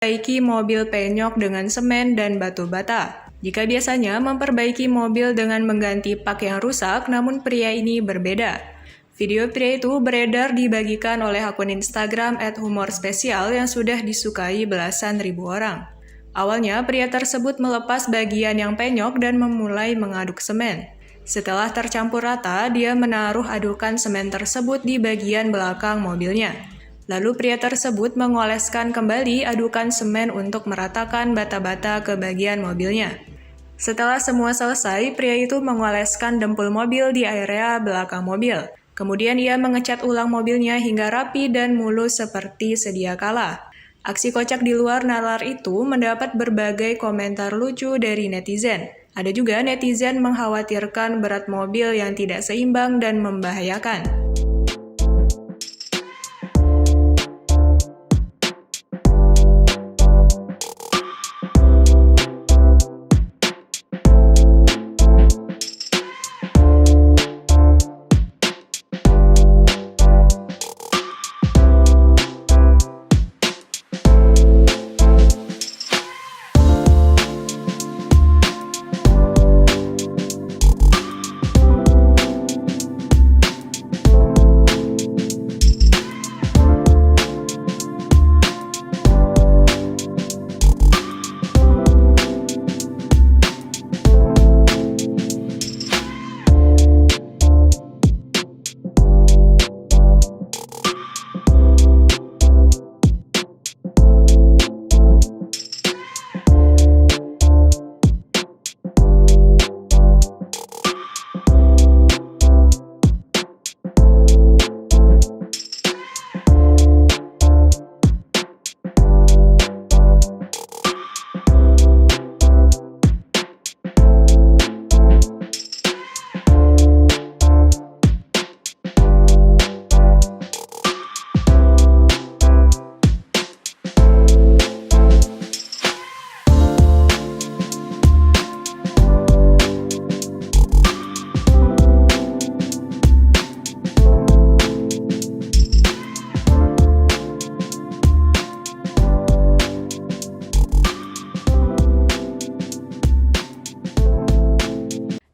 memperbaiki mobil penyok dengan semen dan batu bata. Jika biasanya memperbaiki mobil dengan mengganti pak yang rusak, namun pria ini berbeda. Video pria itu beredar dibagikan oleh akun Instagram @humorspesial yang sudah disukai belasan ribu orang. Awalnya, pria tersebut melepas bagian yang penyok dan memulai mengaduk semen. Setelah tercampur rata, dia menaruh adukan semen tersebut di bagian belakang mobilnya. Lalu pria tersebut mengoleskan kembali adukan semen untuk meratakan bata-bata ke bagian mobilnya. Setelah semua selesai, pria itu mengoleskan dempul mobil di area belakang mobil. Kemudian ia mengecat ulang mobilnya hingga rapi dan mulus seperti sedia kala. Aksi kocak di luar nalar itu mendapat berbagai komentar lucu dari netizen. Ada juga netizen mengkhawatirkan berat mobil yang tidak seimbang dan membahayakan.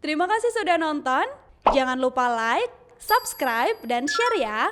Terima kasih sudah nonton. Jangan lupa like, subscribe, dan share ya.